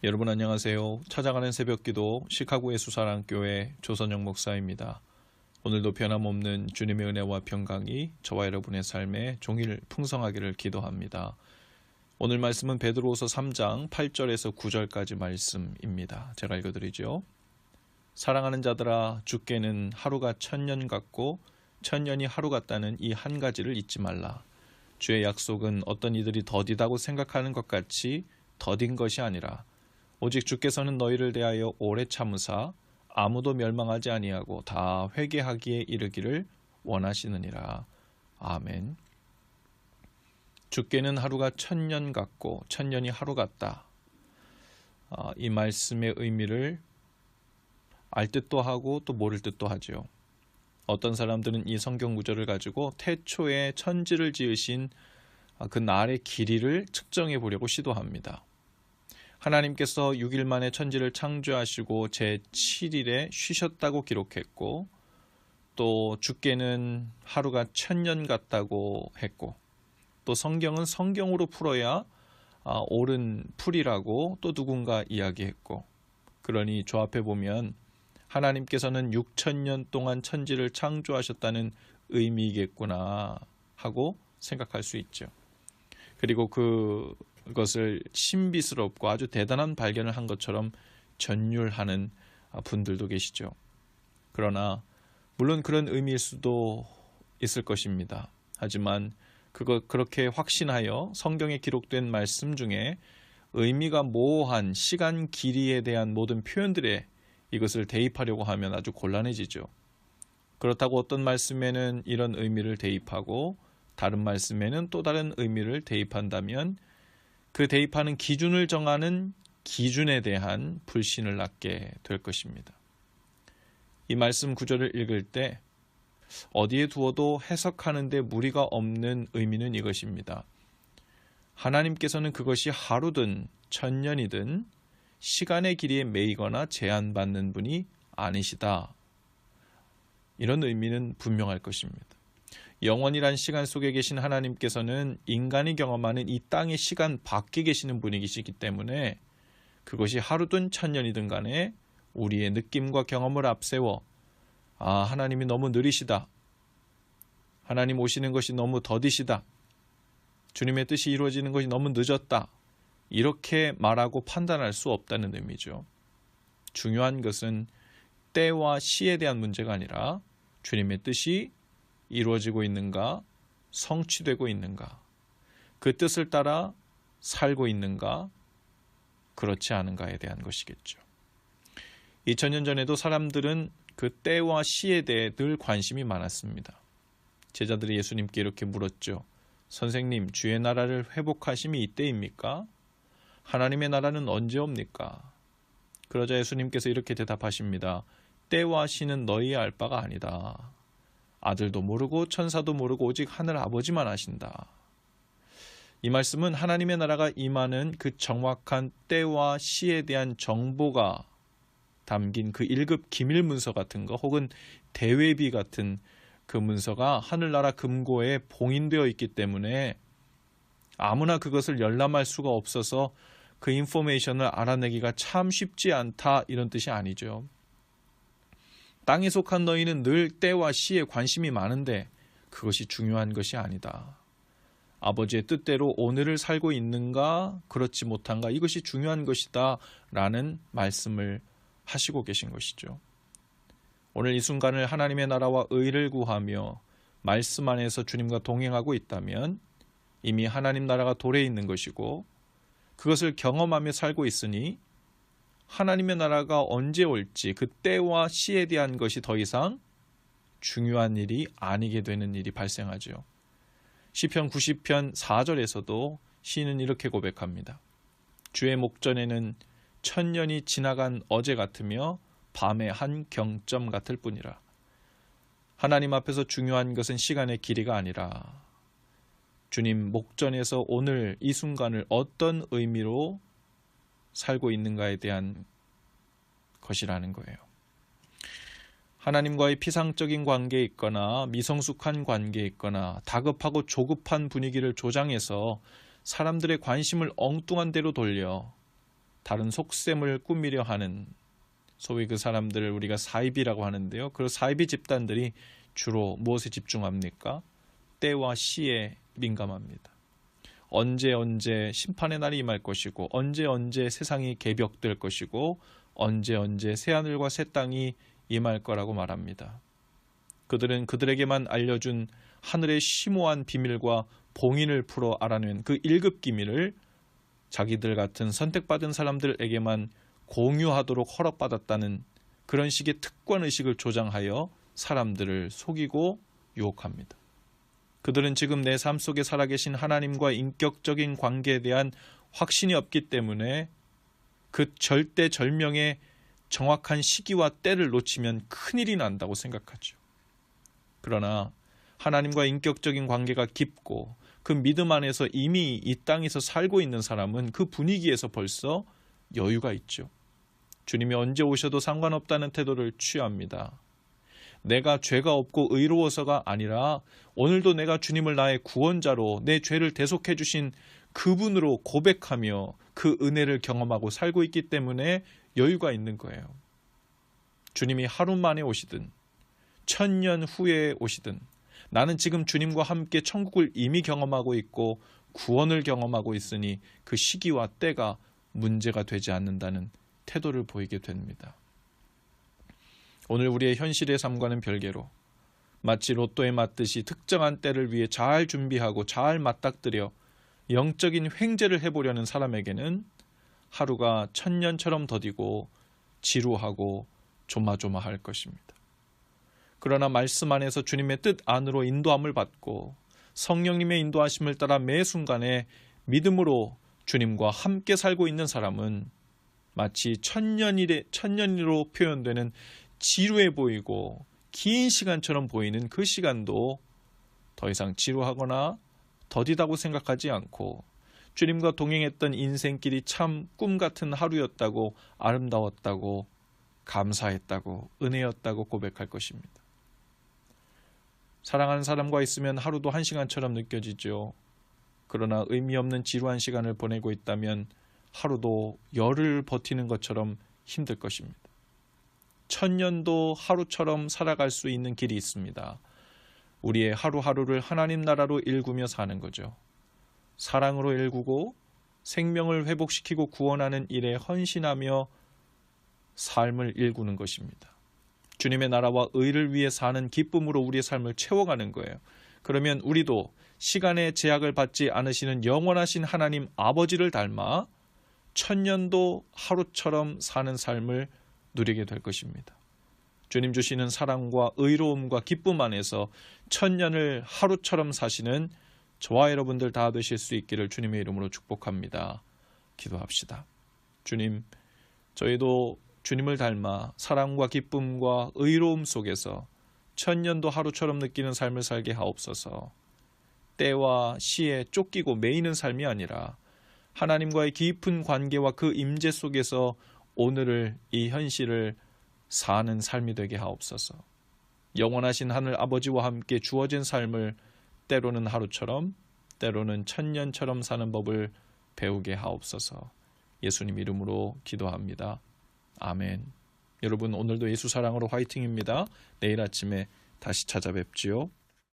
여러분 안녕하세요. 찾아가는 새벽기도 시카고의 수사랑교회 조선영 목사입니다. 오늘도 변함없는 주님의 은혜와 평강이 저와 여러분의 삶에 종일 풍성하기를 기도합니다. 오늘 말씀은 베드로후서 3장 8절에서 9절까지 말씀입니다. 제가 읽어드리죠. 사랑하는 자들아, 주께는 하루가 1000년 같고 1000년이 하루 같다는 이 한 가지를 잊지 말라. 주의 약속은 어떤 이들이 더디다고 생각하는 것 같이 더딘 것이 아니라 오직 주께서는 너희를 대하여 오래 참으사 아무도 멸망하지 아니하고 다 회개하기에 이르기를 원하시느니라. 아멘. 주께는 하루가 1000년 같고 1000년이 하루 같다. 이 말씀의 의미를 알 듯도 하고 또 모를 듯도 하죠. 어떤 사람들은 이 성경 구절을 가지고 태초에 천지를 지으신 그 날의 길이를 측정해 보려고 시도합니다. 하나님께서 6일 만에 천지를 창조하시고 제7일에 쉬셨다고 기록했고, 또 주께는 하루가 1000년 같다고 했고, 또 성경은 성경으로 풀어야 옳은 풀이라고 또 누군가 이야기했고, 그러니 조합해 보면 하나님께서는 6000년 동안 천지를 창조하셨다는 의미이겠구나 하고 생각할 수 있죠. 그리고 그것을 신비스럽고 아주 대단한 발견을 한 것처럼 전율하는 분들도 계시죠. 그러나 물론 그런 의미일 수도 있을 것입니다. 하지만 그렇게 확신하여 성경에 기록된 말씀 중에 의미가 모호한 시간 길이에 대한 모든 표현들에 이것을 대입하려고 하면 아주 곤란해지죠. 그렇다고 어떤 말씀에는 이런 의미를 대입하고 다른 말씀에는 또 다른 의미를 대입한다면 그 대입하는 기준을 정하는 기준에 대한 불신을 낳게 될 것입니다. 이 말씀 구절을 읽을 때 어디에 두어도 해석하는 데 무리가 없는 의미는 이것입니다. 하나님께서는 그것이 하루든 1000년이든 시간의 길이에 매이거나 제한받는 분이 아니시다. 이런 의미는 분명할 것입니다. 영원이란 시간 속에 계신 하나님께서는 인간이 경험하는 이 땅의 시간 밖에 계시는 분이시기 때문에 그것이 하루든 1000년이든 간에 우리의 느낌과 경험을 앞세워 하나님이 너무 느리시다. 하나님 오시는 것이 너무 더디시다. 주님의 뜻이 이루어지는 것이 너무 늦었다. 이렇게 말하고 판단할 수 없다는 의미죠. 중요한 것은 때와 시에 대한 문제가 아니라 주님의 뜻이 이루어지고 있는가, 성취되고 있는가, 그 뜻을 따라 살고 있는가, 그렇지 않은가에 대한 것이겠죠. 2000년 전에도 사람들은 그 때와 시에 대해 늘 관심이 많았습니다. 제자들이 예수님께 이렇게 물었죠. 선생님, 주의 나라를 회복하심이 이때입니까? 하나님의 나라는 언제 옵니까? 그러자 예수님께서 이렇게 대답하십니다. 때와 시는 너희의 알 바가 아니다. 아들도 모르고 천사도 모르고 오직 하늘 아버지만 아신다. 이 말씀은 하나님의 나라가 임하는 그 정확한 때와 시에 대한 정보가 담긴 그 1급 기밀 문서 같은 거 혹은 대외비 같은 그 문서가 하늘나라 금고에 봉인되어 있기 때문에 아무나 그것을 열람할 수가 없어서 그 인포메이션을 알아내기가 참 쉽지 않다, 이런 뜻이 아니죠. 땅에 속한 너희는 늘 때와 시에 관심이 많은데 그것이 중요한 것이 아니다. 아버지의 뜻대로 오늘을 살고 있는가 그렇지 못한가, 이것이 중요한 것이다 라는 말씀을 하시고 계신 것이죠. 오늘 이 순간을 하나님의 나라와 의를 구하며 말씀 안에서 주님과 동행하고 있다면 이미 하나님 나라가 도래해 있는 것이고 그것을 경험하며 살고 있으니 하나님의 나라가 언제 올지 그 때와 시에 대한 것이 더 이상 중요한 일이 아니게 되는 일이 발생하죠. 시편 90편 4절에서도 시인은 이렇게 고백합니다. 주의 목전에는 1000년이 지나간 어제 같으며 밤의 한 경점 같을 뿐이라. 하나님 앞에서 중요한 것은 시간의 길이가 아니라 주님 목전에서 오늘 이 순간을 어떤 의미로 살고 있는가에 대한 것이라는 거예요. 하나님과의 피상적인 관계에 있거나 미성숙한 관계에 있거나 다급하고 조급한 분위기를 조장해서 사람들의 관심을 엉뚱한 데로 돌려 다른 속셈을 꾸미려 하는, 소위 그 사람들을 우리가 사이비라고 하는데요. 그 사이비 집단들이 주로 무엇에 집중합니까? 때와 시에 민감합니다. 언제 심판의 날이 임할 것이고, 언제 세상이 개벽될 것이고, 언제 새하늘과 새 땅이 임할 거라고 말합니다. 그들은 그들에게만 알려준 하늘의 심오한 비밀과 봉인을 풀어 알아낸 그 1급 기밀을 자기들 같은 선택받은 사람들에게만 공유하도록 허락받았다는 그런 식의 특권의식을 조장하여 사람들을 속이고 유혹합니다. 그들은 지금 내 삶 속에 살아계신 하나님과 인격적인 관계에 대한 확신이 없기 때문에 그 절대절명의 정확한 시기와 때를 놓치면 큰일이 난다고 생각하죠. 그러나 하나님과 인격적인 관계가 깊고 그 믿음 안에서 이미 이 땅에서 살고 있는 사람은 그 분위기에서 벌써 여유가 있죠. 주님이 언제 오셔도 상관없다는 태도를 취합니다. 내가 죄가 없고 의로워서가 아니라 오늘도 내가 주님을 나의 구원자로 내 죄를 대속해 주신 그분으로 고백하며 그 은혜를 경험하고 살고 있기 때문에 여유가 있는 거예요. 주님이 하루 만에 오시든 1000년 후에 오시든 나는 지금 주님과 함께 천국을 이미 경험하고 있고 구원을 경험하고 있으니 그 시기와 때가 문제가 되지 않는다는 태도를 보이게 됩니다. 오늘 우리의 현실의 삶과는 별개로 마치 로또에 맞듯이 특정한 때를 위해 잘 준비하고 잘 맞닥뜨려 영적인 횡재를 해보려는 사람에게는 하루가 1000년처럼 더디고 지루하고 조마조마할 것입니다. 그러나 말씀 안에서 주님의 뜻 안으로 인도함을 받고 성령님의 인도하심을 따라 매 순간에 믿음으로 주님과 함께 살고 있는 사람은 마치 천년으로 표현되는 지루해 보이고 긴 시간처럼 보이는 그 시간도 더 이상 지루하거나 더디다고 생각하지 않고 주님과 동행했던 인생길이 참 꿈같은 하루였다고, 아름다웠다고, 감사했다고, 은혜였다고 고백할 것입니다. 사랑하는 사람과 있으면 하루도 1시간처럼 느껴지죠. 그러나 의미 없는 지루한 시간을 보내고 있다면 하루도 열을 버티는 것처럼 힘들 것입니다. 1000년도 하루처럼 살아갈 수 있는 길이 있습니다. 우리의 하루하루를 하나님 나라로 일구며 사는 거죠. 사랑으로 일구고 생명을 회복시키고 구원하는 일에 헌신하며 삶을 일구는 것입니다. 주님의 나라와 의를 위해 사는 기쁨으로 우리의 삶을 채워가는 거예요. 그러면 우리도 시간의 제약을 받지 않으시는 영원하신 하나님 아버지를 닮아 1000년도 하루처럼 사는 삶을 누리게 될 것입니다. 주님 주시는 사랑과 의로움과 기쁨 안에서 1000년을 하루처럼 사시는 저와 여러분들 다 되실 수 있기를 주님의 이름으로 축복합니다. 기도합시다. 주님, 저희도 주님을 닮아 사랑과 기쁨과 의로움 속에서 1000년도 하루처럼 느끼는 삶을 살게 하옵소서. 때와 시에 쫓기고 매이는 삶이 아니라 하나님과의 깊은 관계와 그 임재 속에서 오늘을, 이 현실을 사는 삶이 되게 하옵소서. 영원하신 하늘 아버지와 함께 주어진 삶을 때로는 하루처럼, 때로는 1000년처럼 사는 법을 배우게 하옵소서. 예수님 이름으로 기도합니다. 아멘. 여러분, 오늘도 예수 사랑으로 화이팅입니다. 내일 아침에 다시 찾아뵙지요.